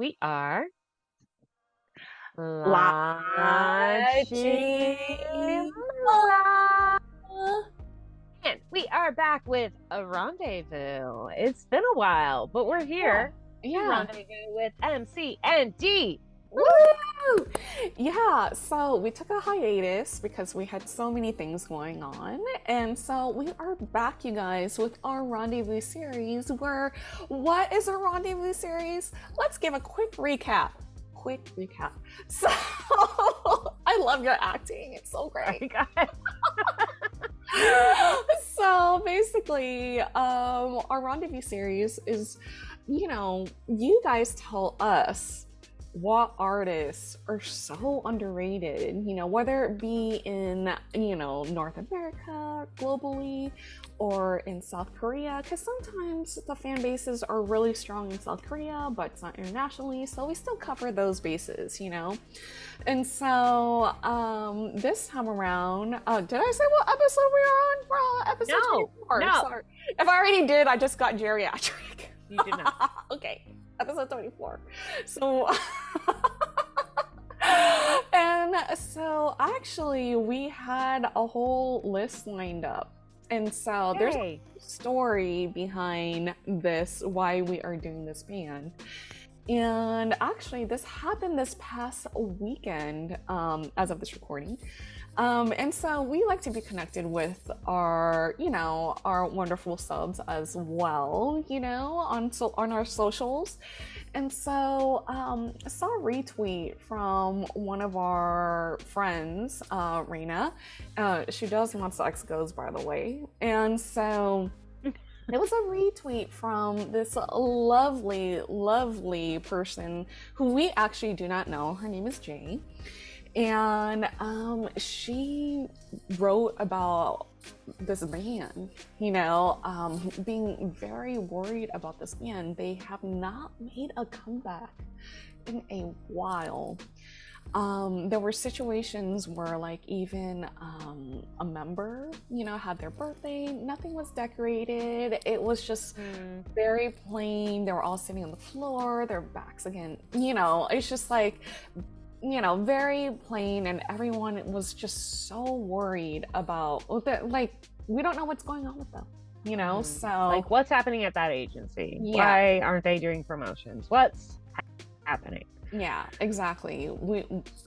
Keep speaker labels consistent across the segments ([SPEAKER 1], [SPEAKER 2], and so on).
[SPEAKER 1] we are
[SPEAKER 2] LaChiMoLaLa.
[SPEAKER 1] LaChiMoLaLa. And we are back with a rendezvous. It's been a while, but we're
[SPEAKER 2] Yeah.
[SPEAKER 1] here to
[SPEAKER 2] Yeah.
[SPEAKER 1] rendezvous with MCND. Woo!
[SPEAKER 2] Woo! Yeah. So we took a hiatus because we had so many things going on. And so we are back, you guys, with our rendezvous series. What is a rendezvous series? Let's give a quick recap. So I love your acting. It's so great. So basically, our rendezvous series is, you guys tell us what artists are so underrated, whether it be in, North America, globally, or in South Korea, because sometimes the fan bases are really strong in South Korea, but it's not internationally, so we still cover those bases, And so this time around, did I say what episode we are on? We're on episode 24.
[SPEAKER 1] No.
[SPEAKER 2] Sorry. If I already did, I just got geriatric.
[SPEAKER 1] You did not.
[SPEAKER 2] Okay, episode 24. So, and so actually, we had a whole list lined up. And so there's a story behind this, why we are doing this band. And actually, this happened this past weekend, as of this recording. And so we like to be connected with our wonderful subs as well, on our socials. And so I saw a retweet from one of our friends, Raina. She does Monster X Goes, by the way. And so there was a retweet from this lovely, lovely person who we actually do not know. Her name is Jay. And she wrote about this band, being very worried about this band. They have not made a comeback in a while. There were situations where even a member, had their birthday, nothing was decorated. It was just very plain. They were all sitting on the floor, their backs again, it's just very plain, and everyone was just so worried about that. We don't know what's going on with them, so
[SPEAKER 1] what's happening at that agency?
[SPEAKER 2] Yeah.
[SPEAKER 1] Why aren't they doing promotions? What's happening?
[SPEAKER 2] Yeah, exactly.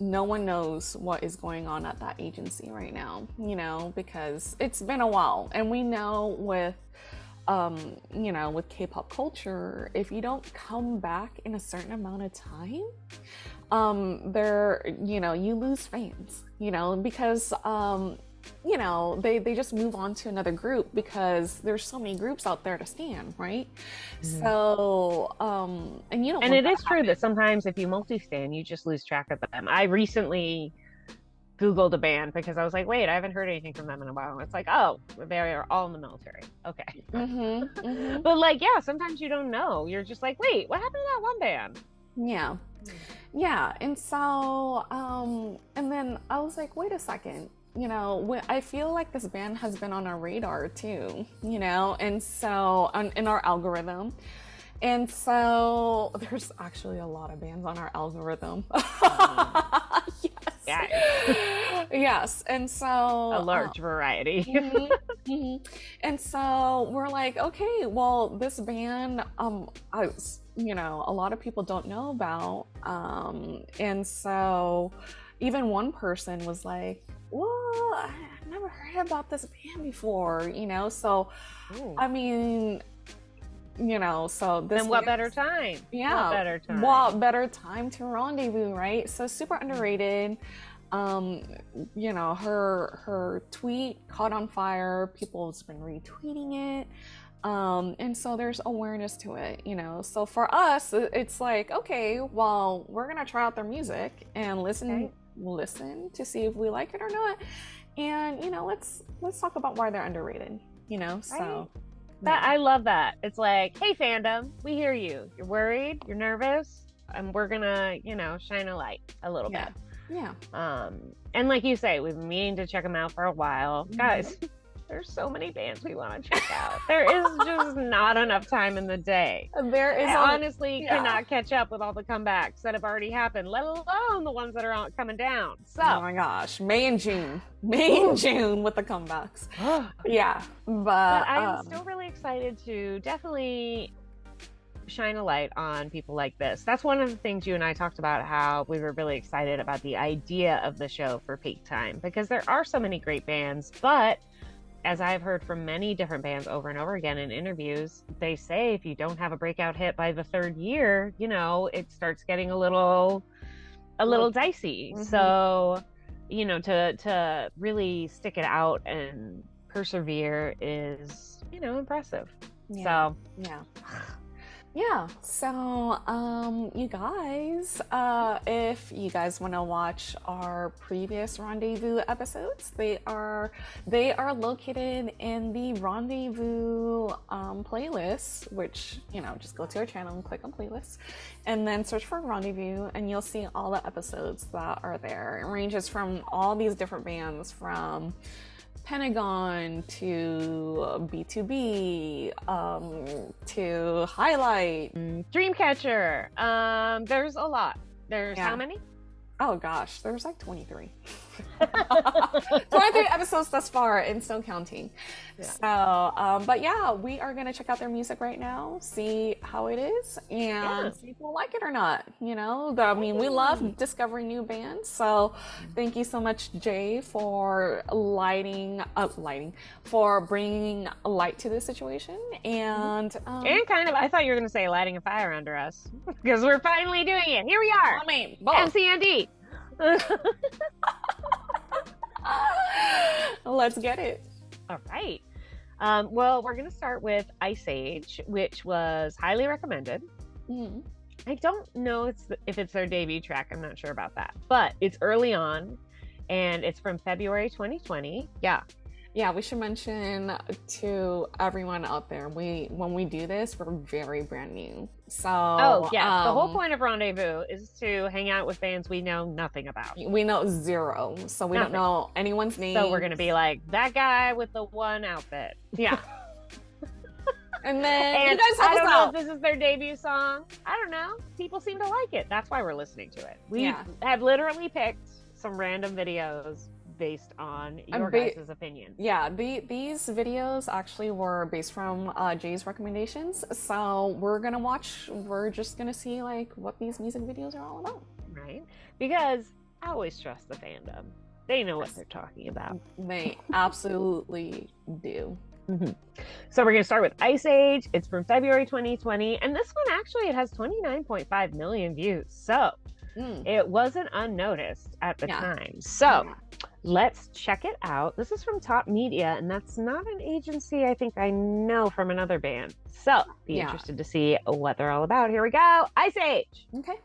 [SPEAKER 2] No one knows what is going on at that agency right now, because it's been a while, and we know with K-pop culture, if you don't come back in a certain amount of time, you lose fans, because they just move on to another group because there's so many groups out there to stand, right? Mm-hmm. So and
[SPEAKER 1] it is true that sometimes if you multi-stan, you just lose track of them. I recently Googled a band because I was like, wait, I haven't heard anything from them in a while. And it's like, oh, they are all in the military. Okay.
[SPEAKER 2] Mm-hmm, mm-hmm.
[SPEAKER 1] But sometimes you don't know. You're just like, wait, what happened to that one band?
[SPEAKER 2] Yeah. Yeah. And so, and then I was like, wait a second, I feel like this band has been on our radar too, and so in our algorithm. And so there's actually a lot of bands on our algorithm. Yes.
[SPEAKER 1] Yeah.
[SPEAKER 2] Yes. And so
[SPEAKER 1] a large variety.
[SPEAKER 2] Mm-hmm, mm-hmm. And so we're like, okay, well, this band, a lot of people don't know about. And so even one person was like, well, I've never heard about this band before, so ooh. I mean, so this.
[SPEAKER 1] And what better time?
[SPEAKER 2] Yeah. What better time to rendezvous, right? So super underrated. Her tweet caught on fire. People's been retweeting it. And so there's awareness to it, So for us, it's like, okay, well, we're gonna try out their music and listen to see if we like it or not. And let's talk about why they're underrated, so.
[SPEAKER 1] Right. I love that. It's like, hey fandom, we hear you. You're worried, you're nervous, and we're gonna, shine a light a little bit.
[SPEAKER 2] Yeah.
[SPEAKER 1] And like you say, we've been meaning to check them out for a while. Mm-hmm. Guys, There's so many bands we want to check out. There is just not enough time in the day.
[SPEAKER 2] There is
[SPEAKER 1] I honestly cannot catch up with all the comebacks that have already happened, let alone the ones that are coming down. So,
[SPEAKER 2] oh my gosh, May and June with the comebacks. Yeah, but
[SPEAKER 1] I'm still really excited to definitely shine a light on people like this. That's one of the things you and I talked about, how we were really excited about the idea of the show for Peak Time, because there are so many great bands, but as I've heard from many different bands over and over again in interviews, they say if you don't have a breakout hit by the third year, you know, it starts getting a little dicey. Mm-hmm. So, you know, to really stick it out and persevere is, you know, impressive. So
[SPEAKER 2] yeah, so you guys, if you guys want to watch our previous Rendezvous episodes, they are located in the Rendezvous playlist, which, you know, just go to our channel and click on playlists and then search for Rendezvous and you'll see all the episodes that are there. It ranges from all these different bands, from Pentagon to B2B to Highlight,
[SPEAKER 1] Dreamcatcher. There's a lot. There's how many?
[SPEAKER 2] Oh gosh, there's like 23. 23 episodes thus far and still counting. So, but yeah, we are going to check out their music right now, see how it is, and see if we'll like it or not. You know, I mean, we love discovering new bands. So thank you so much, Jay, for for bringing light to this situation. And
[SPEAKER 1] kind of, I thought you were going to say lighting a fire under us, because we're finally doing it. Here we are.
[SPEAKER 2] I mean, both.
[SPEAKER 1] MCND.
[SPEAKER 2] Let's get it.
[SPEAKER 1] All right. Well, we're going to start with Ice Age, which was highly recommended.
[SPEAKER 2] Mm-hmm.
[SPEAKER 1] I don't know if it's their debut track. I'm not sure about that, but it's early on and it's from February 2020.
[SPEAKER 2] Yeah, we should mention to everyone out there, when we do this, we're very brand new. So
[SPEAKER 1] the whole point of Rendezvous is to hang out with bands we know nothing about.
[SPEAKER 2] We know zero, so we don't know anyone's name.
[SPEAKER 1] So we're gonna be like, that guy with the one outfit. Yeah.
[SPEAKER 2] And then
[SPEAKER 1] you guys I don't know if this is their debut song. I don't know. People seem to like it. That's why we're listening to it. We have literally picked some random videos based on your guys' opinion.
[SPEAKER 2] Yeah, these videos actually were based from Jay's recommendations. So we're just gonna see like what these music videos are all about.
[SPEAKER 1] Right? Because I always trust the fandom. They know what they're talking about.
[SPEAKER 2] They absolutely do.
[SPEAKER 1] Mm-hmm. So we're gonna start with Ice Age. It's from February 2020, and this one actually it has 29.5 million views. So it wasn't unnoticed at the time. So let's check it out. This is from Top Media, and that's not an agency I think I know from another band. So be interested to see what they're all about. Here we go. Ice Age.
[SPEAKER 2] Okay.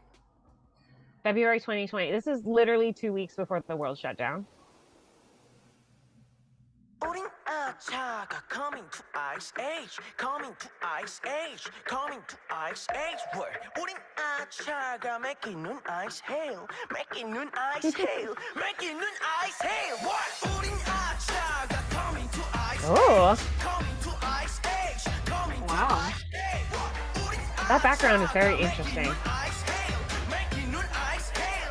[SPEAKER 1] February 2020. This is literally 2 weeks before the world shut down.
[SPEAKER 3] Coming to Ice Age, coming to Ice Age, coming to Ice Age. 우린 아차가 맥히는 ice hail, 맥히는 ice hail, 맥히는 ice hail. 우린 아차가 coming to Ice Age, coming to Ice Age, coming to Ice Age.
[SPEAKER 1] That background is very interesting.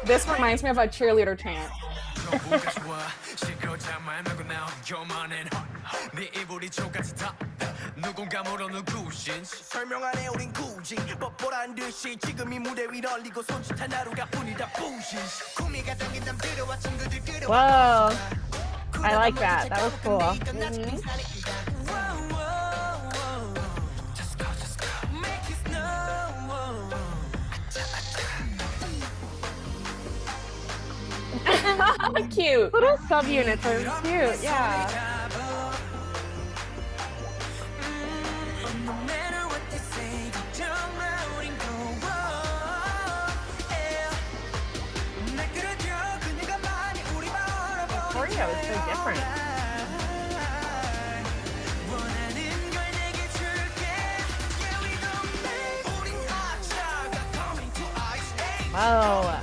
[SPEAKER 2] This reminds me of a cheerleader chant.
[SPEAKER 1] Whoa, I like that. That was cool. Mm-hmm.
[SPEAKER 2] Cute.
[SPEAKER 1] Little subunits are cute, yeah. Choreo is so different. Whoa.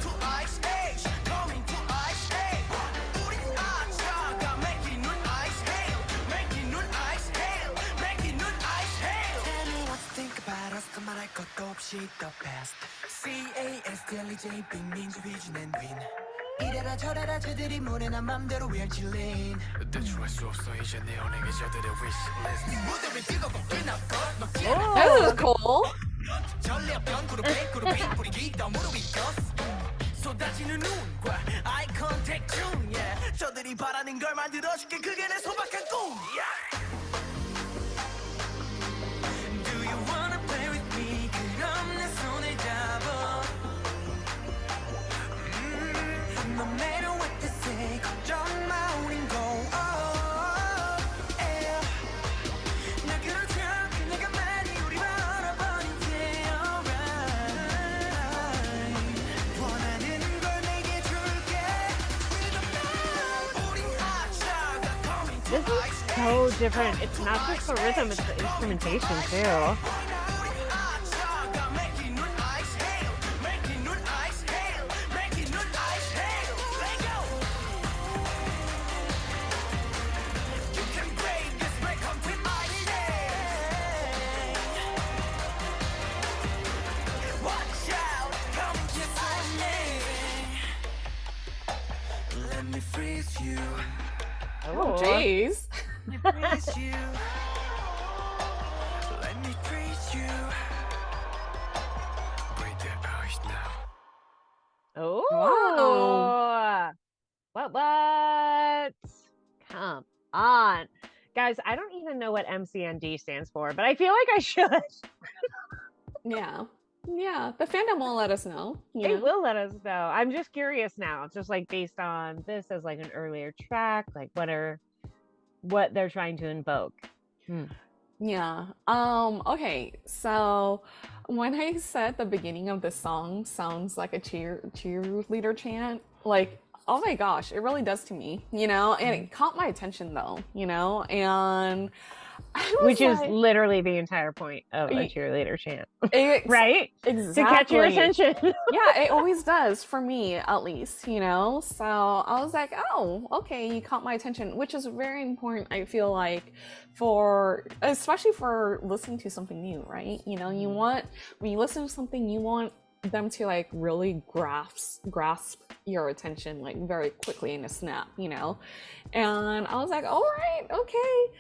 [SPEAKER 3] the best. CASTLJ 빅민주 비준 앤 윈. 이래라 저래라 저들이 모래나 맘대로 펼칠린. 대출할 수 없어 이제 내 연예계 저들의 wish list. 무대를 뜨겁고 빛나고
[SPEAKER 2] That was cool.
[SPEAKER 3] 전략변 그룹 그룹이 뿌리기 덤으로 이겼어. 쏟아지는 눈과 아이 컨택 중 yeah. 저들이 바라는 걸 만들어줄게 그게 내 소박한 꿈 yeah. Do you wanna play with me 그럼 내 손을 잡아 No matter what they say 걱정 마 우린 go up yeah. 나 그렇다 그녀가 많이 우리 바라보니 돼 alright 원하는 걸 내게 줄게 With a love 우린 아차가 coming to
[SPEAKER 1] This is so different. It's not just the rhythm, it's the instrumentation too.
[SPEAKER 3] Let me freeze you.
[SPEAKER 2] Oh, jeez.
[SPEAKER 3] Freeze you. Let me freeze you. Break the ice now.
[SPEAKER 1] Oh,
[SPEAKER 2] Wow.
[SPEAKER 1] what? Come on, guys. I don't even know what MCND stands for, but I feel like I should.
[SPEAKER 2] Yeah. Yeah. The fandom will let us know. You
[SPEAKER 1] They
[SPEAKER 2] know?
[SPEAKER 1] will let us know. I'm just curious now, just like based on this as like an earlier track, like what they're trying to invoke.
[SPEAKER 2] Yeah. Okay. So when I said the beginning of the song sounds like a cheerleader chant, like, oh my gosh, it really does to me, you know? And it caught my attention though, you know? And I was
[SPEAKER 1] Which is
[SPEAKER 2] like,
[SPEAKER 1] literally the entire point of a cheerleader chant,
[SPEAKER 2] ex-
[SPEAKER 1] right?
[SPEAKER 2] Exactly.
[SPEAKER 1] To catch your attention.
[SPEAKER 2] Yeah, it always does for me, at least, you know? So I was like, oh, okay, you caught my attention, which is very important, I feel like, especially for listening to something new, right? You know, when you listen to something, you want them to like really grasp your attention like very quickly in a snap, you know? And I was like, all right, okay.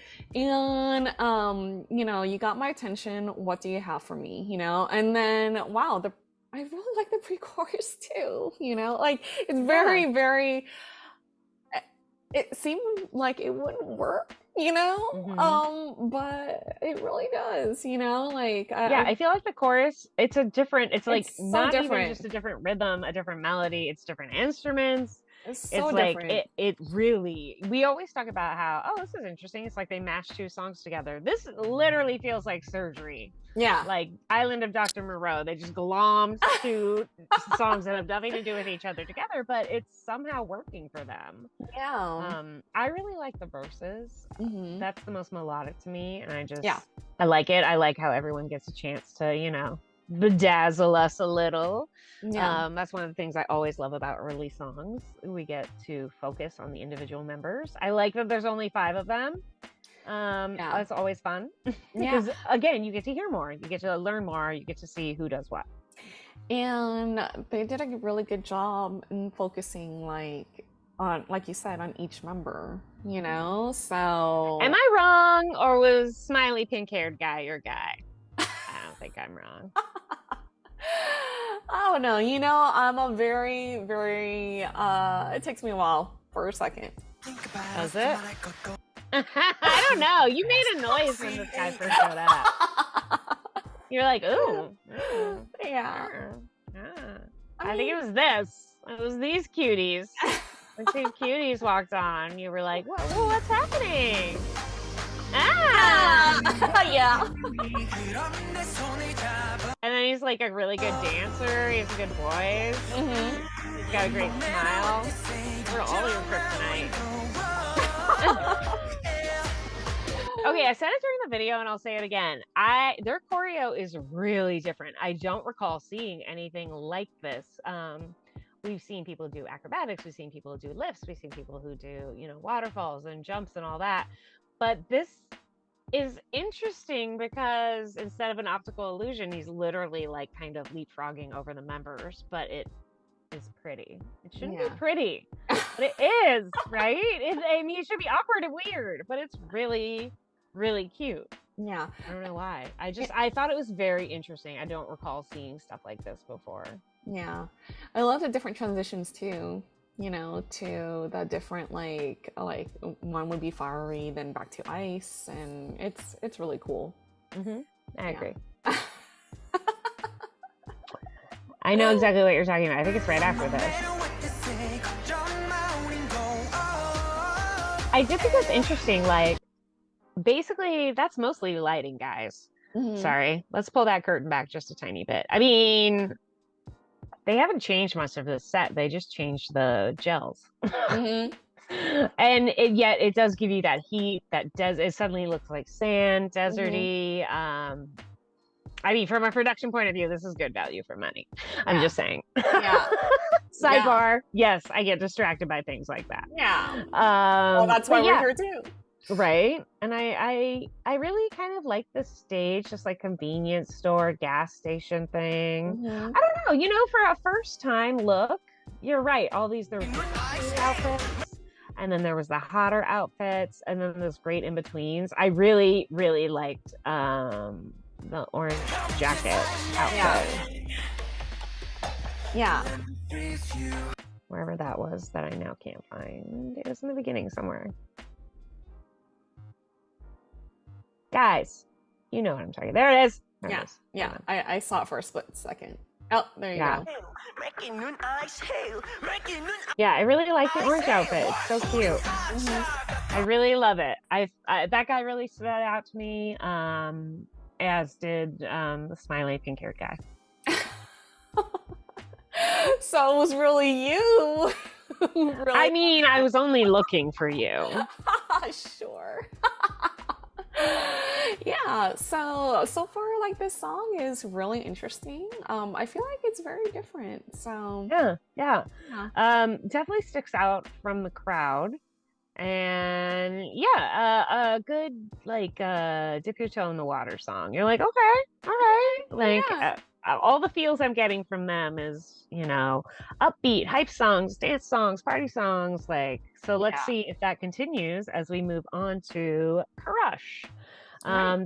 [SPEAKER 2] And you know, you got my attention. What do you have for me? You know? And then wow, I really like the pre-chorus too, you know? Like it's very, very it seemed like it wouldn't work, you know? But it really does, you know? Like
[SPEAKER 1] I feel like the chorus, it's like
[SPEAKER 2] so
[SPEAKER 1] not
[SPEAKER 2] different.
[SPEAKER 1] even just a different rhythm, a different melody, it's different instruments.
[SPEAKER 2] It's so
[SPEAKER 1] like
[SPEAKER 2] different.
[SPEAKER 1] it really, we always talk about how, oh, this is interesting, it's like they mashed two songs together. This literally feels like surgery.
[SPEAKER 2] Yeah.
[SPEAKER 1] Like Island of Dr. Moreau, they just glommed two songs that have nothing to do with each other together, but it's somehow working for them.
[SPEAKER 2] Yeah.
[SPEAKER 1] I really like the verses. That's the most melodic to me, and I like it. I like how everyone gets a chance to, you know, bedazzle us a little.
[SPEAKER 2] Yeah.
[SPEAKER 1] That's one of the things I always love about early songs. We get to focus on the individual members. I like that there's only 5 of them. It's always fun because again, you get to hear more, you get to learn more, you get to see who does what.
[SPEAKER 2] And they did a really good job in focusing like you said, on each member, you know? So
[SPEAKER 1] am I wrong, or was smiley pink-haired guy your guy? I don't think I'm wrong.
[SPEAKER 2] I don't know, you know, I'm a very, very it takes me a while for a second.
[SPEAKER 1] Does it? I don't know. You made a noise when this guy first showed up. You're like, ooh.
[SPEAKER 2] Yeah.
[SPEAKER 1] I think it was this. It was these cuties. When 2 cuties walked on, you were like, what's happening?
[SPEAKER 2] Yeah.
[SPEAKER 1] And then he's like a really good dancer. He has a good voice. He's got a great smile. We're all your kryptonite. Okay, I said it during the video and I'll say it again. Their choreo is really different. I don't recall seeing anything like this. We've seen people do acrobatics, we've seen people do lifts, we've seen people who do, you know, waterfalls and jumps and all that. But this is interesting because instead of an optical illusion, he's literally like kind of leapfrogging over the members, but it is pretty. It shouldn't be pretty, but it is, right? I mean, it should be awkward and weird, but it's really, really cute.
[SPEAKER 2] Yeah.
[SPEAKER 1] I don't know why. I thought it was very interesting. I don't recall seeing stuff like this before.
[SPEAKER 2] Yeah. I love the different transitions too, you know, to the different like one would be fiery, then back to ice, and it's really cool.
[SPEAKER 1] I agree. I know exactly what you're talking about. I think it's right after this. I did think it was interesting, like, basically, that's mostly lighting, guys. Sorry. Let's pull that curtain back just a tiny bit. I mean, they haven't changed much of the set. They just changed the gels. And yet it does give you that heat, it suddenly looks like sand, deserty. I mean, from a production point of view, this is good value for money. I'm just saying.
[SPEAKER 2] Yeah.
[SPEAKER 1] Sidebar. Yes, I get distracted by things like that.
[SPEAKER 2] Yeah. Well, that's why we're here too.
[SPEAKER 1] Right. And I really kind of like this stage, just like convenience store, gas station thing. I don't know, you know, for a first time look, you're right. All these, there were outfits, and then there was the hotter outfits, and then those great in-betweens. I really, really liked the orange jacket outfit.
[SPEAKER 2] Yeah.
[SPEAKER 1] Wherever that was that I now can't find. It was in the beginning somewhere. Guys, you know what I'm talking. There it is. There it is.
[SPEAKER 2] Yeah. I saw it for a split second. Oh, there you go.
[SPEAKER 1] Yeah, I really like the orange outfit. It's so cute. I really love it. That guy really stood out to me, as did the smiley pink-haired guy.
[SPEAKER 2] So it was really you. Really?
[SPEAKER 1] I mean, I was only looking for you.
[SPEAKER 2] Sure. Yeah, so far, like, this song is really interesting. I feel like it's very different. So
[SPEAKER 1] yeah. Definitely sticks out from the crowd. And a good, like, dip your toe in the water song. You're like, okay, all right. Like, all the feels I'm getting from them is, you know, upbeat, hype songs, dance songs, party songs. Like, so let's see if that continues as we move on to Crush.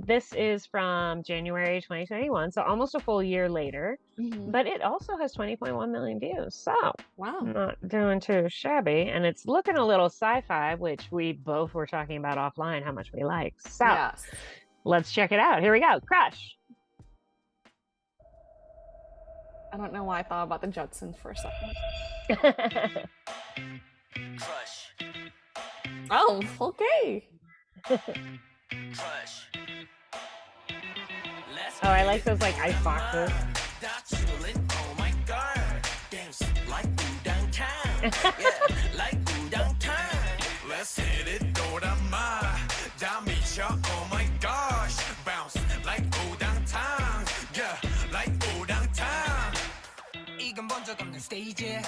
[SPEAKER 1] This is from January 2021, so almost a full year later, but it also has 20.1 million views. So,
[SPEAKER 2] wow,
[SPEAKER 1] not doing too shabby. And it's looking a little sci-fi, which we both were talking about offline, how much we like. So, let's check it out. Here we go. Crush.
[SPEAKER 2] I don't know why I thought about the Judsons for a second.
[SPEAKER 3] Crush.
[SPEAKER 2] Oh, okay.
[SPEAKER 3] Crush.
[SPEAKER 1] Oh, I like those, like, ice boxes.
[SPEAKER 3] Oh my god. Dance like downtown. Yeah, like downtown. Let's hit it, oh my gosh. Bounce like downtown. Yeah, like downtown. 이건 본 적 없는 stage.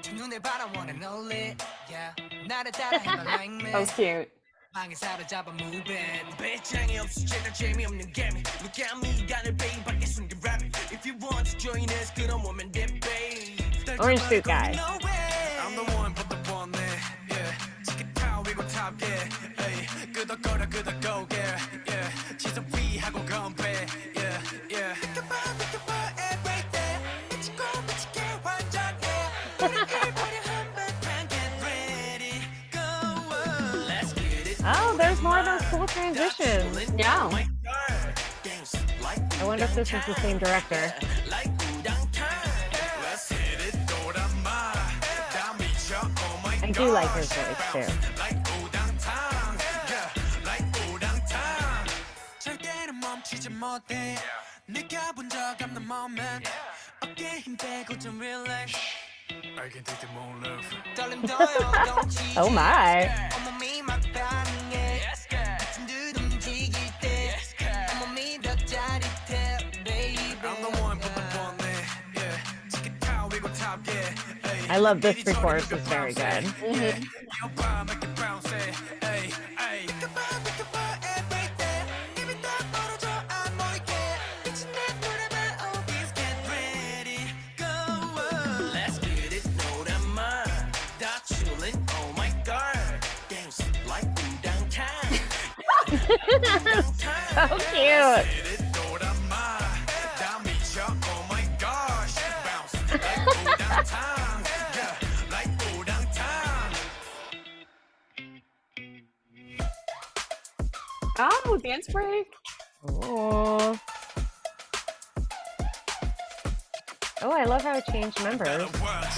[SPEAKER 3] 첫눈에 바라보는 all it. Yeah, 나를 따라 해봐 like me.
[SPEAKER 2] That was cute.
[SPEAKER 3] 방에 사로잡아 move it. 배짱이 없어 제가 재미없는 game. Look at me, 간을 베이 밖에 숨긴 rap. If you want to join us, 끌어모으면 돼, babe.
[SPEAKER 1] Orange suit guy.
[SPEAKER 3] I'm the one, but the one there. Yeah, chicken town, we go top, yeah. Hey, 끄덕거려, 끄덕거, yeah. Yeah, 지속 위하고 건배, yeah, yeah. Think about every day. 미치고 미치게 환장해. 우리 해버려 한바탕, get ready, go. Let's get it.
[SPEAKER 1] Oh, there's more of those cool transitions.
[SPEAKER 2] Yeah.
[SPEAKER 1] I wonder if this is the same director. I do like his voice too. Oh my. I love this pre-chorus, it's very good. So cute.
[SPEAKER 2] Oh, dance break.
[SPEAKER 1] Oh. Oh, I love how it changed members. What?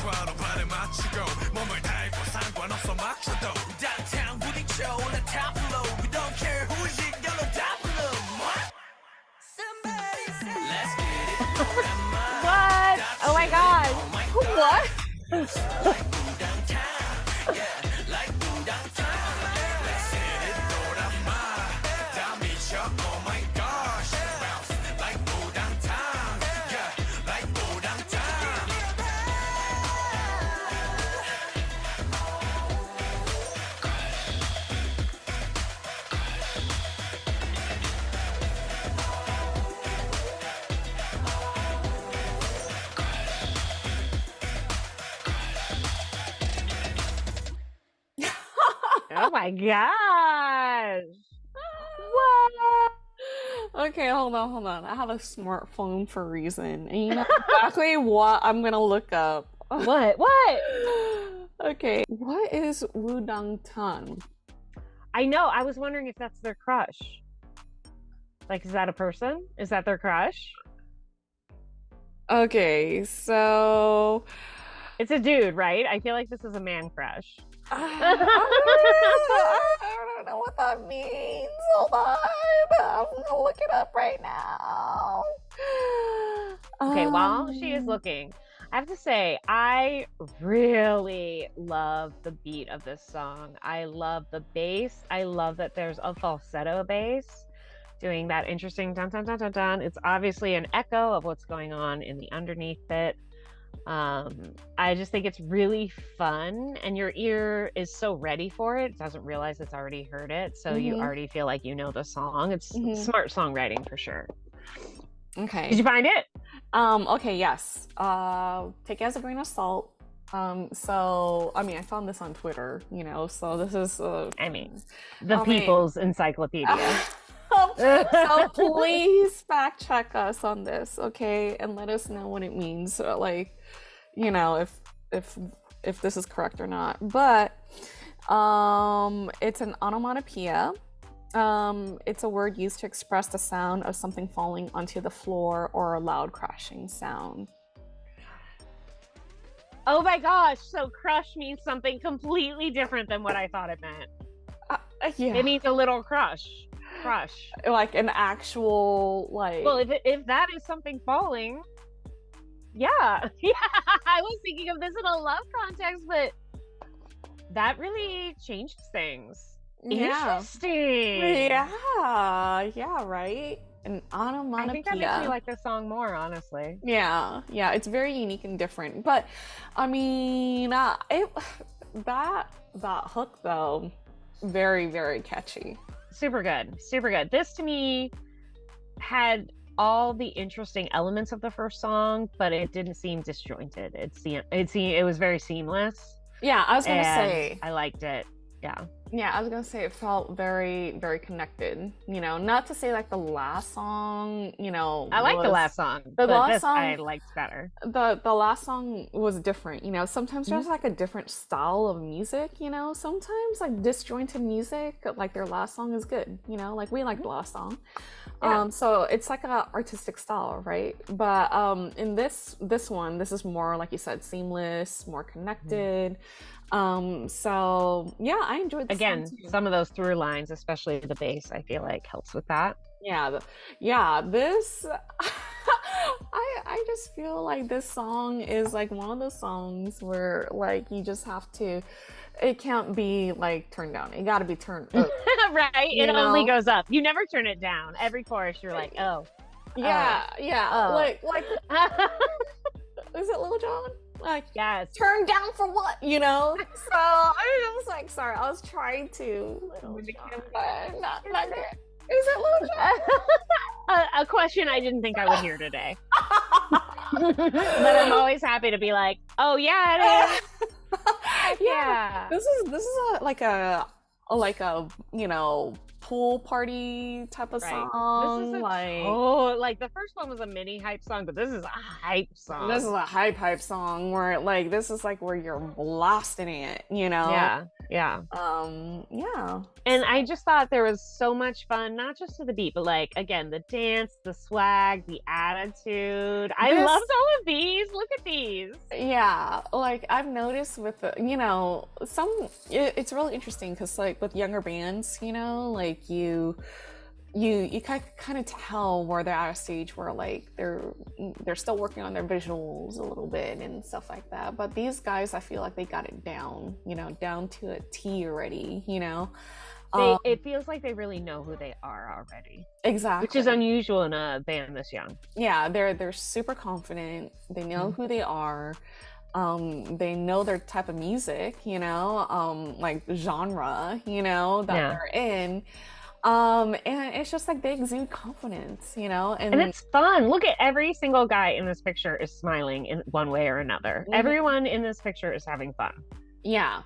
[SPEAKER 1] Oh my god.
[SPEAKER 2] What?
[SPEAKER 1] Oh my gosh. What?
[SPEAKER 2] Okay, hold on. I have a smartphone for a reason. And you know exactly what I'm gonna look up.
[SPEAKER 1] What?
[SPEAKER 2] Okay, what is Wudang Tan?
[SPEAKER 1] I know. I was wondering if that's their crush. Like, is that a person? Is that their crush?
[SPEAKER 2] Okay, so
[SPEAKER 1] It's a dude, right? I feel like this is a man crush.
[SPEAKER 2] I don't know what that means. Hold on. I'm gonna look it up right now.
[SPEAKER 1] Okay, while she is looking, I have to say, I really love the beat of this song. I love the bass. I love that there's a falsetto bass doing that interesting dun dun dun dun dun. It's obviously an echo of what's going on in the underneath bit. I just think it's really fun, and your ear is so ready for it. It doesn't realize it's already heard it, so you already feel like you know the song. It's smart songwriting for sure.
[SPEAKER 2] Okay.
[SPEAKER 1] Did you find it?
[SPEAKER 2] Okay, yes. Take it as a grain of salt. So I mean, I found this on Twitter, you know, so this is
[SPEAKER 1] the people's encyclopedia.
[SPEAKER 2] So please fact check us on this, okay, and let us know what it means, like, you know, if this is correct or not. But it's an onomatopoeia. It's a word used to express the sound of something falling onto the floor or a loud crashing sound.
[SPEAKER 1] Oh my gosh, so crush means something completely different than what I thought it meant.
[SPEAKER 2] Yeah.
[SPEAKER 1] It means a little crush.
[SPEAKER 2] Like an actual, like...
[SPEAKER 1] Well, if that is something falling, yeah. I was thinking of this in a love context, but that really changed things.
[SPEAKER 2] Yeah.
[SPEAKER 1] Interesting.
[SPEAKER 2] Yeah, right? An onomatopoeia.
[SPEAKER 1] I think that makes me like this song more, honestly.
[SPEAKER 2] Yeah, it's very unique and different. But, I mean, that hook, though, very, very catchy.
[SPEAKER 1] Super good. This to me had all the interesting elements of the first song, but it didn't seem disjointed. It was very seamless.
[SPEAKER 2] Yeah, I was gonna say
[SPEAKER 1] I liked it. Yeah,
[SPEAKER 2] I was gonna say it felt very, very connected. You know, not to say like the last song, you know,
[SPEAKER 1] I like the last song, but this I liked better.
[SPEAKER 2] The last song was different. You know, sometimes there's like a different style of music. You know, sometimes like disjointed music, like their last song is good. You know, like we like the last song. Yeah. So it's like a artistic style, right? But in this one, this is more, like you said, seamless, more connected. So yeah, I enjoyed this
[SPEAKER 1] again some of those through lines, especially the bass, I feel like helps with that. This
[SPEAKER 2] I just feel like this song is like one of those songs where like you just have to, it can't be like turned down, it got to be turned up.
[SPEAKER 1] Right, it only goes up, you never turn it down. Every chorus you're like, like is it Lil Jon? Like, yes, turned down for what, you know? So I was like, sorry, I was trying to, but not good. Is it Lil Jon? A question I didn't think I would hear today. But I'm always happy to be like, oh yeah, it is.
[SPEAKER 2] Yeah. This is like a you know, pool party type of
[SPEAKER 1] Right.
[SPEAKER 2] song.
[SPEAKER 1] This is like the first one was a mini hype song, but this is a hype song.
[SPEAKER 2] This is a hype song where like this is like where you're blasting it, you know?
[SPEAKER 1] Yeah.
[SPEAKER 2] Yeah.
[SPEAKER 1] And I just thought there was so much fun, not just to the beat, but like again, the dance, the swag, the attitude. I loved all of these. Look at these.
[SPEAKER 2] Yeah, like I've noticed with you know, it's really interesting because like with younger bands, you know, like you kind of tell where they're at a stage where like they're still working on their visuals a little bit and stuff like that. But these guys, I feel like they got it down, you know, down to a T already, you know.
[SPEAKER 1] It feels like they really know who they are already.
[SPEAKER 2] Exactly.
[SPEAKER 1] Which is unusual in a band this young.
[SPEAKER 2] Yeah, they're super confident. They know who they are. They know their type of music, you know, like genre, you know, that they're in. And it's just like they exude confidence, you know, and
[SPEAKER 1] it's fun. Look at every single guy in this picture is smiling in one way or another. Everyone in this picture is having fun.
[SPEAKER 2] Yeah,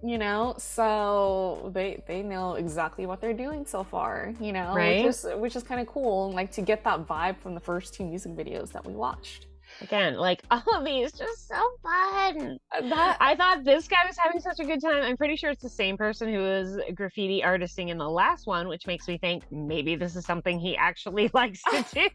[SPEAKER 2] you know, so they know exactly what they're doing so far, you know,
[SPEAKER 1] right?
[SPEAKER 2] which is kind of cool, like to get that vibe from the first 2 music videos that we watched.
[SPEAKER 1] Again, like all of these, just so fun. I thought this guy was having such a good time. I'm pretty sure it's the same person who was graffiti artisting in the last one, which makes me think maybe this is something he actually likes to do.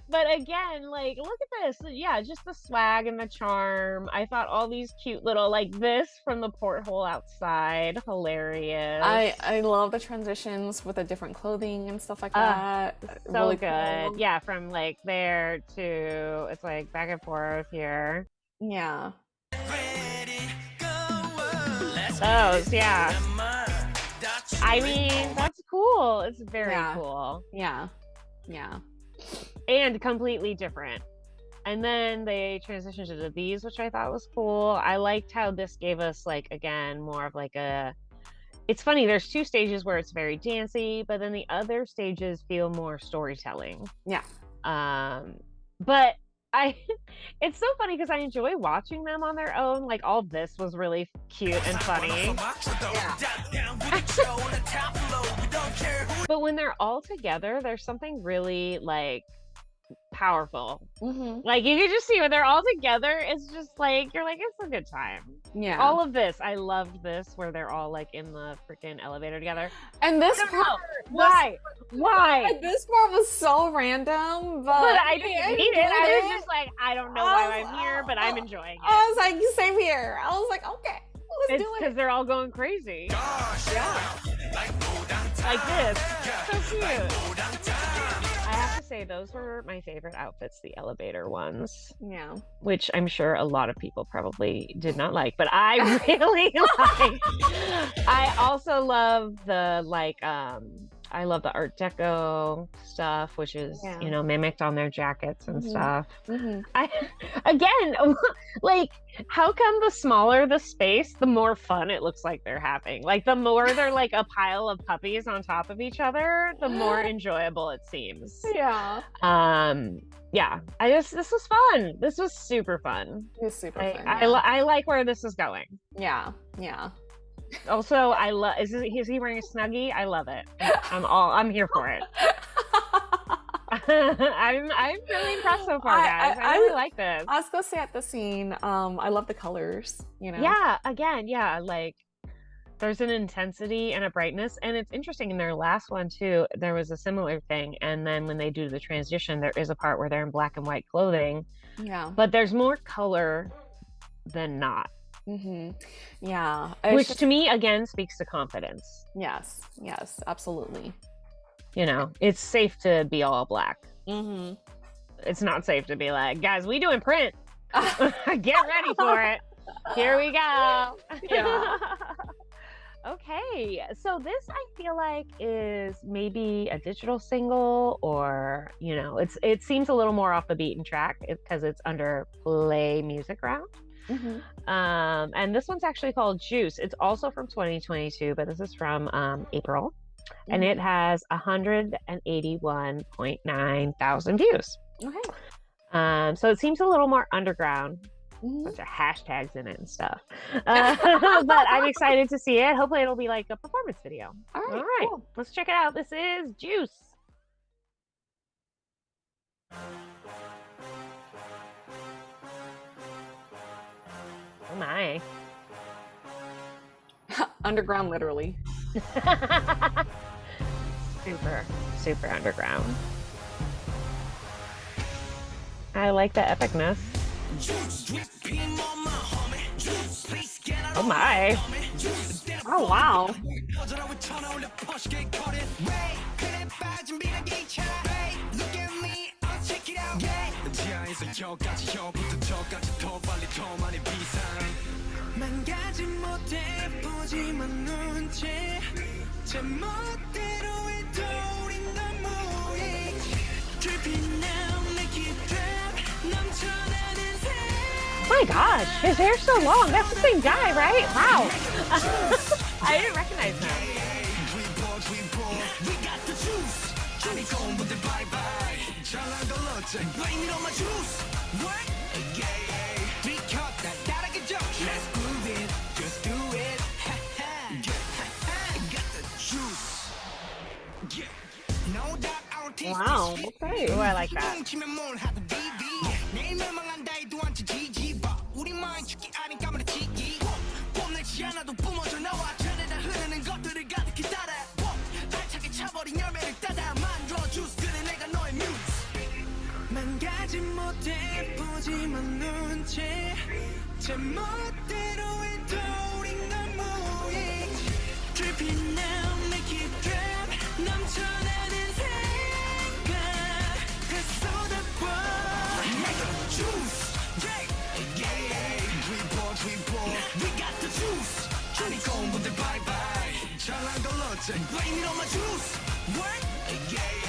[SPEAKER 1] But again, like, look at this. Yeah, just the swag and the charm. I thought all these cute little, like this from the porthole outside, hilarious.
[SPEAKER 2] I love the transitions with the different clothing and stuff like that.
[SPEAKER 1] So
[SPEAKER 2] really
[SPEAKER 1] good.
[SPEAKER 2] cool.
[SPEAKER 1] Yeah, from like there to it's like back and forth here.
[SPEAKER 2] Yeah.
[SPEAKER 1] Those, yeah. I mean, that's cool. It's very cool.
[SPEAKER 2] Yeah.
[SPEAKER 1] And completely different. And then they transitioned to these, which I thought was cool. I liked how this gave us, like, again, more of like a... It's funny, there's 2 stages where it's very dancey, but then the other stages feel more storytelling.
[SPEAKER 2] Yeah.
[SPEAKER 1] But it's so funny because I enjoy watching them on their own. Like, all this was really cute and funny. But when they're all together, there's something really, like, powerful. Like, you can just see when they're all together, it's just like, you're like, it's a good time.
[SPEAKER 2] Yeah.
[SPEAKER 1] All of this, I loved this where they're all like in the freaking elevator together.
[SPEAKER 2] And this part,
[SPEAKER 1] why
[SPEAKER 2] this part was so random, but
[SPEAKER 1] I didn't hate it. I was just like, I don't know why I'm here, but I'm enjoying it.
[SPEAKER 2] I was like, same here. I was like, okay, let's do it.
[SPEAKER 1] Because they're all going crazy.
[SPEAKER 2] Yeah.
[SPEAKER 1] Like this. So cute. I have to say, those were my favorite outfits, the elevator ones.
[SPEAKER 2] Yeah.
[SPEAKER 1] Which I'm sure a lot of people probably did not like, but I really like. I also love the, like, I love the Art Deco stuff, which is, you know, mimicked on their jackets and stuff. Again, like, how come the smaller the space, the more fun it looks like they're having? Like, the more they're like a pile of puppies on top of each other, the more enjoyable it seems.
[SPEAKER 2] Yeah.
[SPEAKER 1] Yeah. This was fun. This was super fun.
[SPEAKER 2] It was super fun.
[SPEAKER 1] I like where this is going.
[SPEAKER 2] Yeah.
[SPEAKER 1] Also, I love. Is he wearing a Snuggie? I love it. I'm here for it. I'm really impressed so far, guys. I really like this.
[SPEAKER 2] I was gonna say at the scene, I love the colors. You know.
[SPEAKER 1] Yeah. Again, yeah. Like, there's an intensity and a brightness, and it's interesting. In their last one too, there was a similar thing. And then when they do the transition, there is a part where they're in black and white clothing.
[SPEAKER 2] Yeah.
[SPEAKER 1] But there's more color than not.
[SPEAKER 2] Yeah.
[SPEAKER 1] Which to me, again, speaks to confidence.
[SPEAKER 2] Yes, absolutely.
[SPEAKER 1] You know, it's safe to be all black. It's not safe to be like, guys, we doing print. Get ready for it. Here we go.
[SPEAKER 2] Yeah.
[SPEAKER 1] Okay, so this I feel like is maybe a digital single, or, you know, it seems a little more off the beaten track because it's under Play Music Round. And this one's actually called Juice. It's also from 2022, but this is from April, and it has 181.9 thousand views.
[SPEAKER 2] Okay.
[SPEAKER 1] So it seems a little more underground. bunch of hashtags in it and stuff. But I'm excited to see it. Hopefully it'll be like a performance video.
[SPEAKER 2] All right, cool.
[SPEAKER 1] Let's check it out. This is Juice. Oh my.
[SPEAKER 2] Underground, literally.
[SPEAKER 1] Super underground. I like the epicness. Oh my.
[SPEAKER 2] Oh wow.
[SPEAKER 1] My gosh, his hair's so long. That's the same guy, right? Wow. I didn't recognize him.
[SPEAKER 2] Wow. Okay.
[SPEAKER 1] Oh, I like that.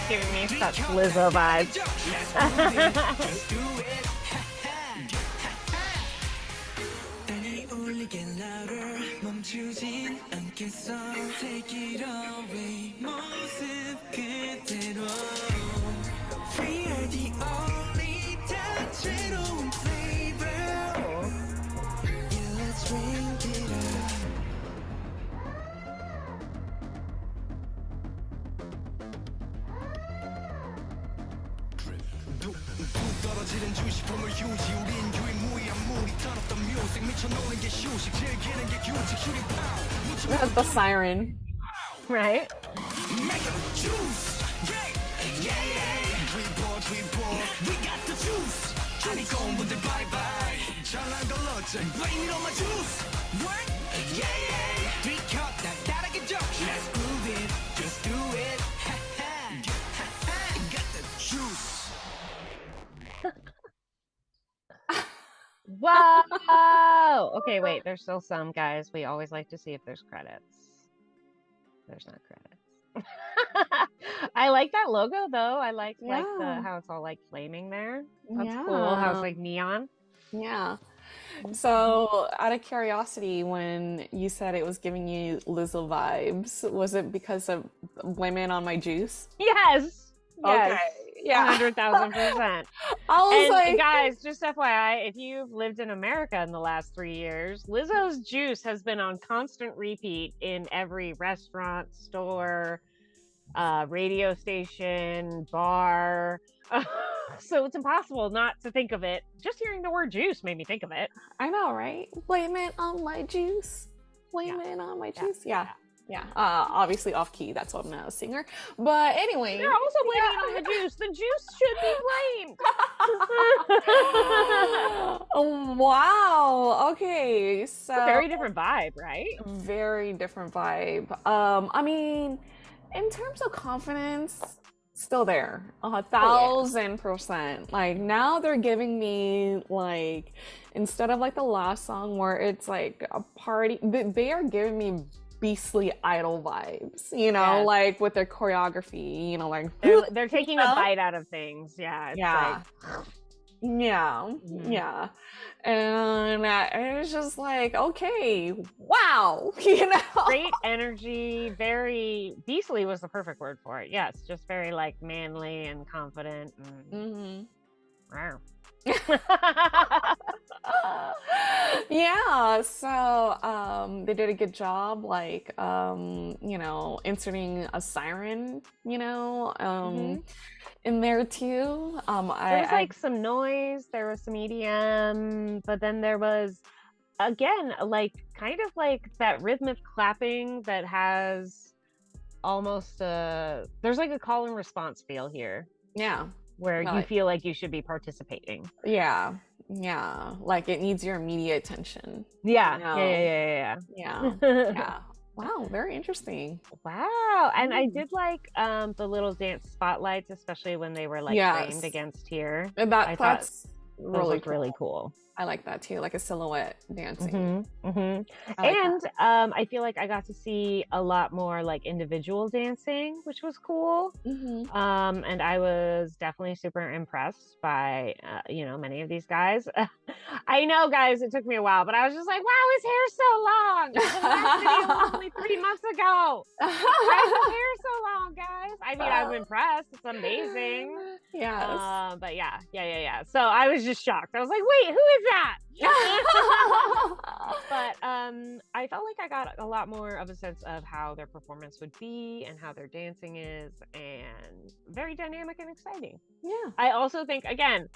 [SPEAKER 1] Giving me such Lizzo vibes.
[SPEAKER 2] The siren.
[SPEAKER 1] Right? Whoa! Okay, wait, there's still some, guys. We always like to see if there's credits. There's not credits. I like that logo though. I like how it's all like flaming there. That's cool. How it's like neon.
[SPEAKER 2] Yeah. So, out of curiosity, when you said it was giving you Lizzo vibes, was it because of Blame It on My Juice?
[SPEAKER 1] Yes.
[SPEAKER 2] Okay. Yeah.
[SPEAKER 1] 100,000%.
[SPEAKER 2] I was like,
[SPEAKER 1] guys, just FYI, if you've lived in America in the last 3 years, Lizzo's Juice has been on constant repeat in every restaurant, store, radio station, bar. So it's impossible not to think of it. Just hearing the word juice made me think of it.
[SPEAKER 2] I know, right? Blame it on my juice. Blame it on my juice. Yeah. Obviously off key. That's why I'm not a singer. But anyway,
[SPEAKER 1] they're also blaming it on the juice. The juice should be blamed.
[SPEAKER 2] Wow. Okay. So
[SPEAKER 1] it's a very different vibe, right?
[SPEAKER 2] Very different vibe. I mean, in terms of confidence, still there. 1,000%. Like now they're giving me like, instead of like the last song where it's like a party, they are giving me Beastly Idol vibes, you know, like with their choreography, you know, like
[SPEAKER 1] they're taking a bite out of things. It's
[SPEAKER 2] yeah. And it was just like, okay, wow, you know,
[SPEAKER 1] great energy. Very beastly was the perfect word for it. Yes, just very like manly and confident. And... Wow.
[SPEAKER 2] Yeah, so they did a good job, like inserting a siren, in there too.
[SPEAKER 1] There was like some noise, there was some EDM, but then there was again like kind of like that rhythmic clapping that has almost there's like a call and response feel here.
[SPEAKER 2] Yeah.
[SPEAKER 1] Where you feel like you should be participating.
[SPEAKER 2] Yeah. Yeah. Like it needs your immediate attention.
[SPEAKER 1] Yeah.
[SPEAKER 2] You know?
[SPEAKER 1] Yeah.
[SPEAKER 2] Yeah. Wow, very interesting.
[SPEAKER 1] Wow. And I did like the little dance spotlights, especially when they were like framed against here.
[SPEAKER 2] And that's
[SPEAKER 1] really cool.
[SPEAKER 2] I like that too, like a silhouette dancing.
[SPEAKER 1] And I feel like I got to see a lot more like individual dancing, which was cool. And I was definitely super impressed by many of these guys. I know, guys, it took me a while, but I was just like, wow, his hair's so long. The last video was only 3 months ago. Why is his hair so long, guys? I mean, I'm impressed. It's amazing.
[SPEAKER 2] Yes.
[SPEAKER 1] But yeah. So I was just shocked. I was like, wait, who is that? But I felt like I got a lot more of a sense of how their performance would be and how their dancing is, and very dynamic and exciting.
[SPEAKER 2] Yeah.
[SPEAKER 1] I also think, again,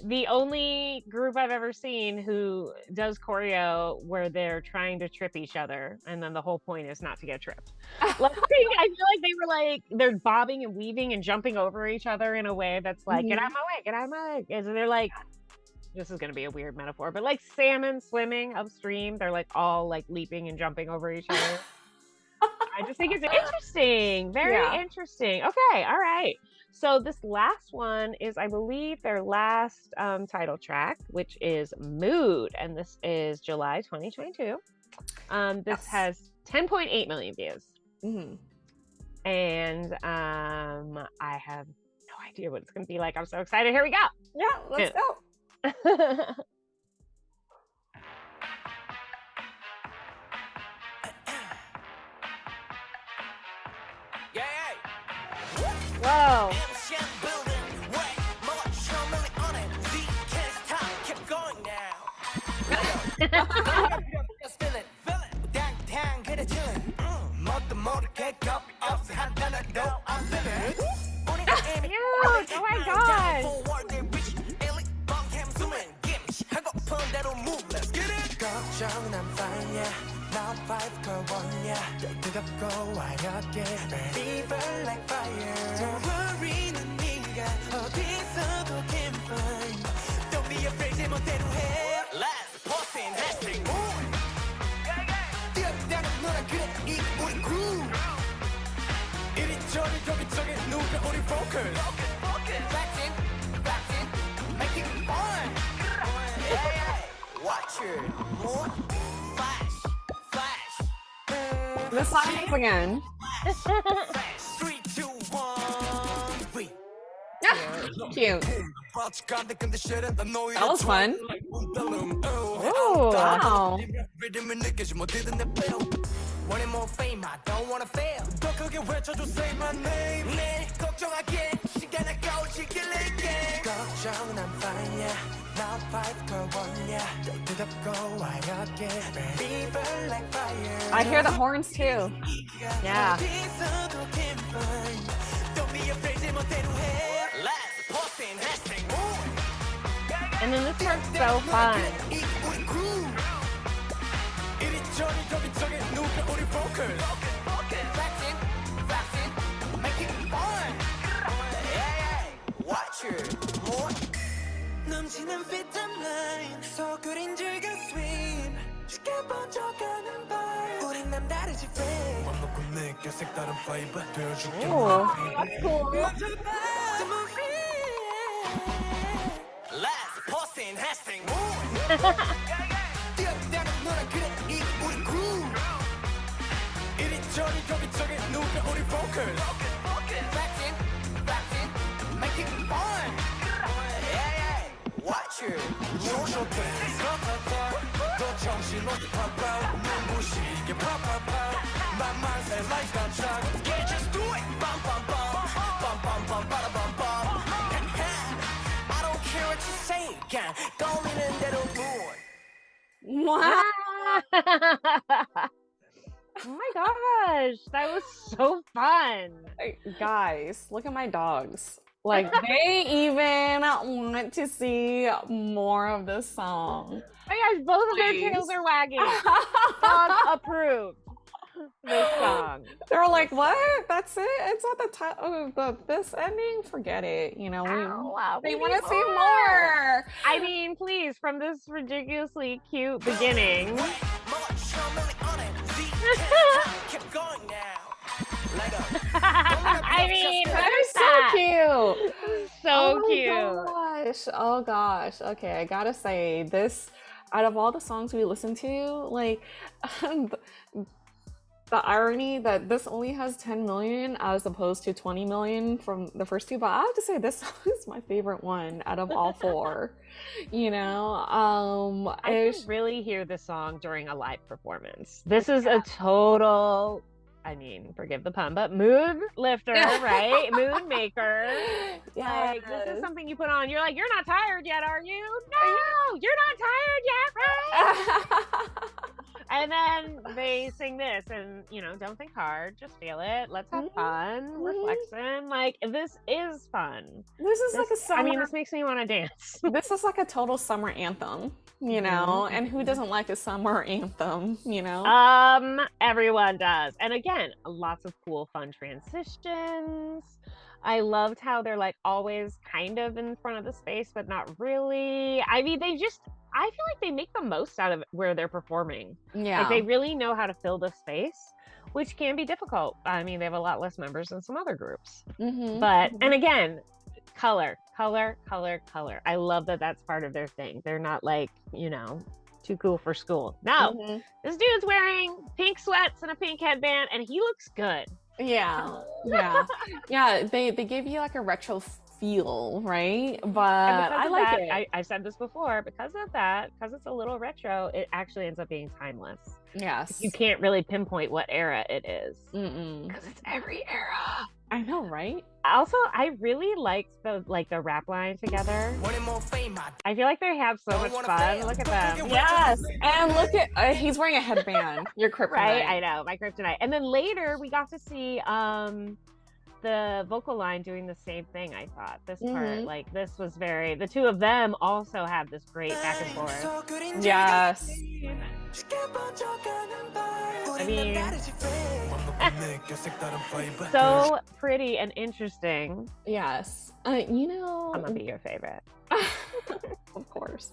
[SPEAKER 1] the only group I've ever seen who does choreo where they're trying to trip each other, and then the whole point is not to get tripped. Like, I feel like they were like, they're bobbing and weaving and jumping over each other in a way that's like, get out of my way, get out of my way. And so they're like, this is going to be a weird metaphor, but like salmon swimming upstream, they're like all like leaping and jumping over each other. I just think it's interesting. Very interesting. Okay. All right. So this last one is, I believe, their last title track, which is Mood. And this is July 2022. This has 10.8 million views. And I have no idea what it's going to be like. I'm so excited. Here we go.
[SPEAKER 2] Yeah, let's go.
[SPEAKER 1] Whoa. Oh my god.
[SPEAKER 2] The song again.
[SPEAKER 3] 3, 2, 1, we.
[SPEAKER 2] Cute. That was fun.
[SPEAKER 1] Oh,
[SPEAKER 2] wow.
[SPEAKER 3] Wanting more fame, I don't wanna fail. 더 크게 외쳐줘, say my name. 내 걱정하게 시간을 거칠게. 걱정 난 fine, yeah. Now 5 걸 원야. 뜨겁고 화려하게. Fever like fire.
[SPEAKER 2] I hear the horns too.
[SPEAKER 1] yeah.
[SPEAKER 3] 어디서도 can find. Don't be afraid, 내 멋대로 해. Let's post in hashtag mood.
[SPEAKER 1] And then this part's so fun.
[SPEAKER 3] 우리 groove. 이리저리 저기저기 누가 우리 focus. Vaccine, make it fun. Watch it, more. 넘치는 vitamin, 서구린 즐겨 swim. 쉽게 번져가는 vibe. 우린 남다르지 friend. 맘 놓고 느껴 색다른 flavor. 되어줄게.
[SPEAKER 1] Oh, that's cool.
[SPEAKER 3] Let's post in hashtag mood. 뛰어다니는 너랑 그래 이 우리 groove. 이리저리 저기저기 누가 우리 focus. Vaccine, make it fun. Watch it. 요쇼들 더 정신없게 pop out. 눈부시게 pop. 만만세 like 깜짝. Yeah, just do it. Bum bum bum, bum bum bum, bada bum bum. I don't care what you say. 꺼미는 대로 move.
[SPEAKER 2] Wow.
[SPEAKER 1] Oh my gosh, that was so fun.
[SPEAKER 2] Guys, look at my dogs. Like, they even want to see more of this song.
[SPEAKER 1] Oh my gosh, both of their
[SPEAKER 2] Please.
[SPEAKER 1] tails are wagging. Dog approved. This song.
[SPEAKER 2] They're like, what? That's it? It's not the title of this ending? Forget it. You know, they want to see more.
[SPEAKER 1] I mean, please, from this ridiculously cute beginning.
[SPEAKER 3] Keep going now.
[SPEAKER 1] I mean,
[SPEAKER 2] That is so cute.
[SPEAKER 1] so cute.
[SPEAKER 2] Oh gosh. Okay, I gotta say, this, out of all the songs we listened to, like, the irony that this only has 10 million as opposed to 20 million from the first two, but I have to say this song is my favorite one out of all four. You know,
[SPEAKER 1] I can really hear this song during a live performance. This is a total, I mean, forgive the pun, but mood lifter, right? Mood maker.
[SPEAKER 2] Yeah,
[SPEAKER 1] Like, this is something you put on. You're like, you're not tired yet, are you? No, you're not tired yet, right? And then they sing this, and you know, don't think hard, just feel it. Let's have fun, reflection. Like, this is fun.
[SPEAKER 2] This is like a summer.
[SPEAKER 1] I mean, this makes me want to dance.
[SPEAKER 2] This is like a total summer anthem, you know. And who doesn't like a summer anthem, you know?
[SPEAKER 1] Everyone does. And again, lots of cool, fun transitions. I loved how they're like always kind of in front of the space, but not really. I mean, I feel like they make the most out of where they're performing.
[SPEAKER 2] Yeah.
[SPEAKER 1] Like, they really know how to fill the space, which can be difficult. I mean, they have a lot less members than some other groups. But, and again, color. I love that that's part of their thing. They're not like, you know, too cool for school. No, this dude's wearing pink sweats and a pink headband, and he looks good.
[SPEAKER 2] Yeah. They give you like a retro feel, right? But I like it.
[SPEAKER 1] I've said this before, because of that, because it's a little retro, it actually ends up being timeless.
[SPEAKER 2] Yes.
[SPEAKER 1] You can't really pinpoint what era it is, because it's every era.
[SPEAKER 2] I know, right?
[SPEAKER 1] Also, I really liked the rap line together. I feel like they have so much fun. Look at them.
[SPEAKER 2] Yes. And look at he's wearing a headband. Your kryptonite.
[SPEAKER 1] Right? I know, my kryptonite. And then later we got to see the vocal line doing the same thing. I thought this part, like, this was very, the two of them also have this great back and forth.
[SPEAKER 2] Yes.
[SPEAKER 1] I mean, so pretty and interesting.
[SPEAKER 2] Yes. You know,
[SPEAKER 1] I'm gonna be your favorite.
[SPEAKER 2] Of course.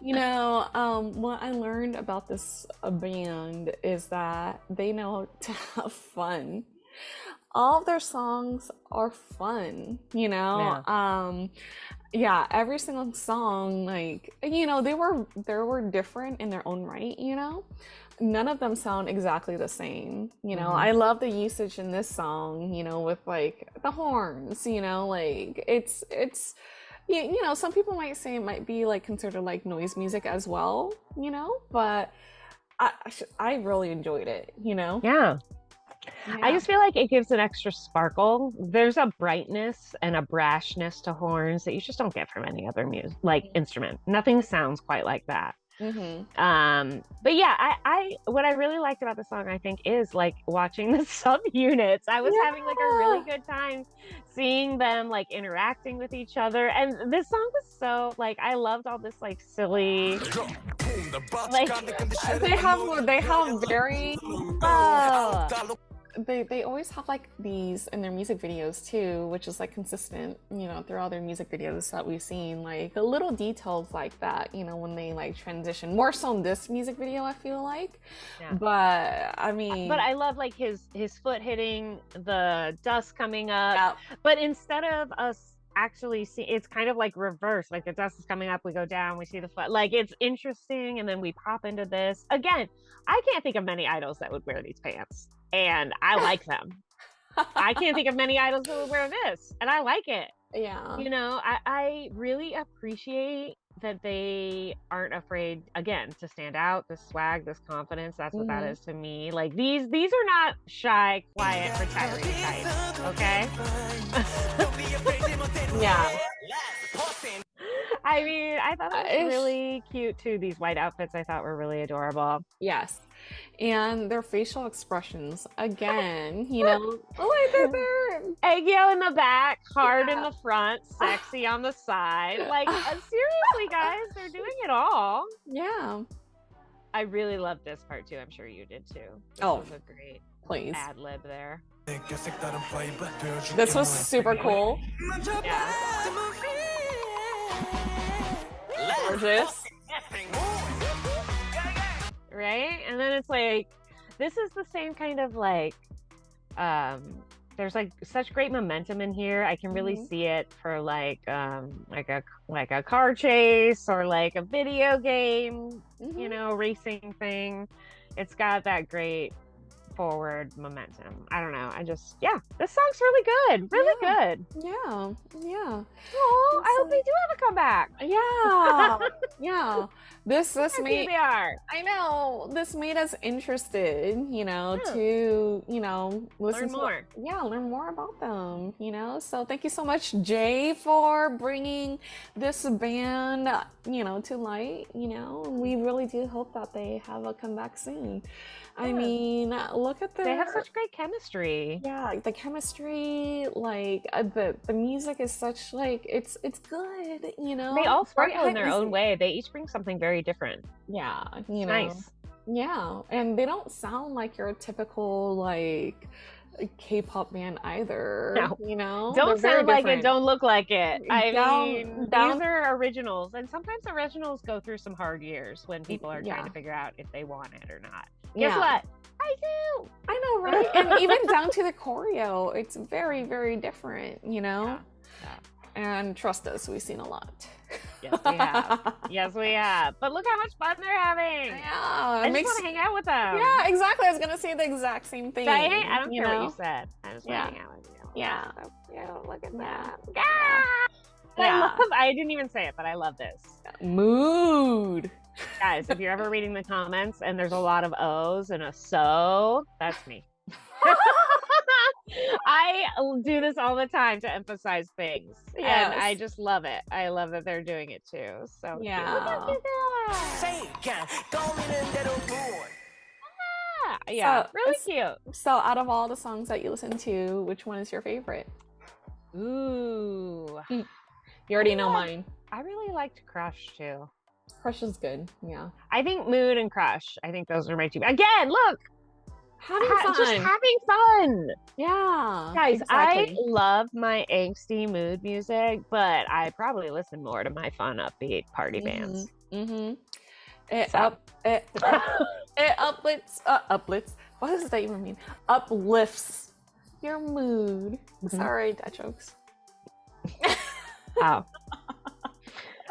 [SPEAKER 2] You know, what I learned about this band is that they know to have fun. All of their songs are fun, you know. Yeah, every single song, like, you know, they were different in their own right, you know. None of them sound exactly the same, you know. I love the usage in this song, you know, with like the horns, you know, like it's you know, some people might say it might be like considered like noise music as well, you know, but I really enjoyed it, you know.
[SPEAKER 1] Yeah. I just feel like it gives an extra sparkle. There's a brightness and a brashness to horns that you just don't get from any other music, like instrument. Nothing sounds quite like that. But yeah, I what I really liked about the song, I think, is like watching the subunits. I was having like a really good time seeing them like interacting with each other, and this song was so like, I loved all this like silly, like
[SPEAKER 2] they have very they always have like these in their music videos too, which is like consistent, you know, through all their music videos that we've seen, like the little details like that, you know, when they like transition, more so in this music video, I feel like. But I mean,
[SPEAKER 1] but I love like his foot hitting the dust coming up, but instead of us actually see, it's kind of like reverse, like the dust is coming up, we go down, we see the foot, like it's interesting, and then we pop into this again. I can't think of many idols that would wear these pants, and I like them. I can't think of many idols that would wear this, and I like it.
[SPEAKER 2] Yeah,
[SPEAKER 1] you know, I really appreciate that they aren't afraid, again, to stand out. This swag, this confidence, that's what that is to me. Like, these are not shy, quiet, retiree types, okay?
[SPEAKER 2] Yeah.
[SPEAKER 1] I mean, I thought it was really cute too. These white outfits I thought were really adorable.
[SPEAKER 2] Yes. And their facial expressions, again, you know, like they're
[SPEAKER 1] egg yellow in the back, hard in the front, sexy on the side. Like, seriously, guys, they're doing it all.
[SPEAKER 2] Yeah.
[SPEAKER 1] I really loved this part too. I'm sure you did too. This was a great ad lib there.
[SPEAKER 2] This was super cool.
[SPEAKER 1] Yeah.
[SPEAKER 2] Gorgeous.
[SPEAKER 1] Right? And then it's like, this is the same kind of like, there's like such great momentum in here. I can really see it for like a car chase or like a video game, you know, racing thing. It's got that great forward momentum. I don't know. This song's really good. Really good.
[SPEAKER 2] Yeah.
[SPEAKER 1] Oh, I hope they do have a comeback.
[SPEAKER 2] Yeah. Yeah. This made
[SPEAKER 1] PBR.
[SPEAKER 2] I know. This made us interested, you know, to, you know, learn more about them, you know. So thank you so much, Jay, for bringing this band, you know, to light, you know. We really do hope that they have a comeback soon. I mean, look at
[SPEAKER 1] They have such great chemistry.
[SPEAKER 2] Yeah, the chemistry, like the music is such like it's good, you know.
[SPEAKER 1] They all sparkle in their own way. They each bring something very different.
[SPEAKER 2] Yeah, you know.
[SPEAKER 1] Nice.
[SPEAKER 2] Yeah, and they don't sound like your typical like K-pop band either.
[SPEAKER 1] No.
[SPEAKER 2] You know,
[SPEAKER 1] don't sound like it, don't look like it. I mean,
[SPEAKER 2] these
[SPEAKER 1] are originals, and sometimes originals go through some hard years when people are trying to figure out if they want it or not. Guess what? I do.
[SPEAKER 2] I know, right? And even down to the choreo, it's very, very different, you know?
[SPEAKER 1] Yeah.
[SPEAKER 2] And trust us, we've seen a lot.
[SPEAKER 1] Yes, we have. Yes, we have. But look how much fun they're having.
[SPEAKER 2] Yeah.
[SPEAKER 1] I just want to hang out with them.
[SPEAKER 2] Yeah, exactly. I was going to say the exact same thing.
[SPEAKER 1] I don't care what you said. I just want to hang out with you.
[SPEAKER 2] Yeah.
[SPEAKER 1] Yeah, look at that.
[SPEAKER 2] Yeah.
[SPEAKER 1] I didn't even say it, but I love this.
[SPEAKER 2] Mood.
[SPEAKER 1] Guys, if you're ever reading the comments and there's a lot of O's and a so, that's me. I do this all the time to emphasize things. Yes. And I just love it. I love that they're doing it too. So
[SPEAKER 2] yeah.
[SPEAKER 1] Yeah, really cute.
[SPEAKER 2] So out of all the songs that you listen to, which one is your favorite?
[SPEAKER 1] Ooh.
[SPEAKER 2] You already know mine.
[SPEAKER 1] I really liked Crush too.
[SPEAKER 2] Crush is good. Yeah.
[SPEAKER 1] I think Mood and Crush. I think those are my two. Again, look. Just having fun.
[SPEAKER 2] Yeah.
[SPEAKER 1] Guys, exactly. I love my angsty mood music, but I probably listen more to my fun, upbeat party bands.
[SPEAKER 2] It uplifts. What does that even mean? Uplifts your mood. Sorry, dad jokes.
[SPEAKER 1] Wow.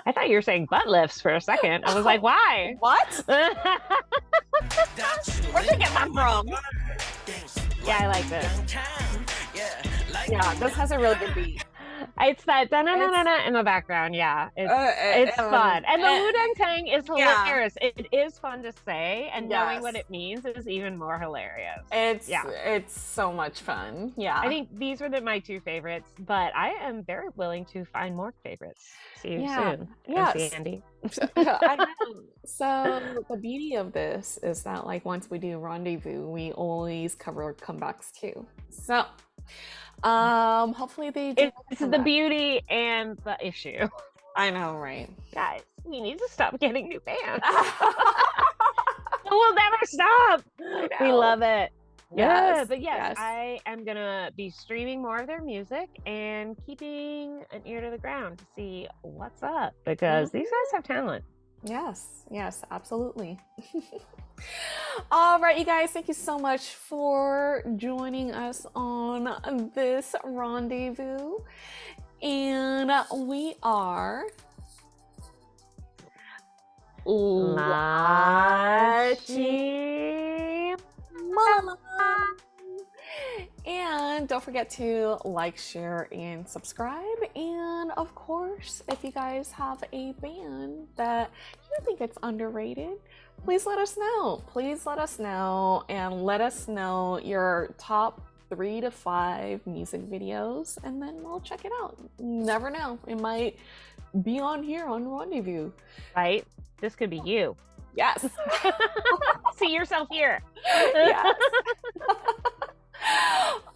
[SPEAKER 1] I thought you were saying butt lifts for a second. I was like, why?
[SPEAKER 2] What? Where'd you get that from?
[SPEAKER 1] Yeah, I like this.
[SPEAKER 2] Yeah, this has a really good beat.
[SPEAKER 1] It's that da-na-na-na-na in the background. Yeah, it's fun. And the Wudang Tang is hilarious. Yeah. It is fun to say, and knowing what it means is even more hilarious.
[SPEAKER 2] It's so much fun. Yeah.
[SPEAKER 1] I think these were my two favorites, but I am very willing to find more favorites. See you soon.
[SPEAKER 2] Yes.
[SPEAKER 1] MCND.
[SPEAKER 2] I know. So the beauty of this is that like once we do Rendezvous, we always cover comebacks too. So hopefully they do.
[SPEAKER 1] It's the beauty and the issue.
[SPEAKER 2] I know, right?
[SPEAKER 1] Guys, we need to stop getting new bands. We'll never stop. We love it.
[SPEAKER 2] Yes,
[SPEAKER 1] but yes, I am gonna be streaming more of their music and keeping an ear to the ground to see what's up, because these guys have talent.
[SPEAKER 2] Yes, absolutely. All right, you guys, thank you so much for joining us on this rendezvous. And we are LaChiMoLaLa. And don't forget to like, share, and subscribe. And of course, if you guys have a band that you think it's underrated, please let us know. Please let us know, and let us know your top 3 to 5 music videos, and then we'll check it out. You never know, it might be on here on Rendezvous.
[SPEAKER 1] Right? This could be you.
[SPEAKER 2] Yes.
[SPEAKER 1] See yourself here.
[SPEAKER 2] Yes.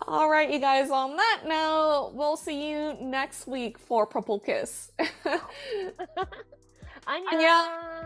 [SPEAKER 2] All right, you guys, on that note, we'll see you next week for Purple Kiss.
[SPEAKER 1] 안녕.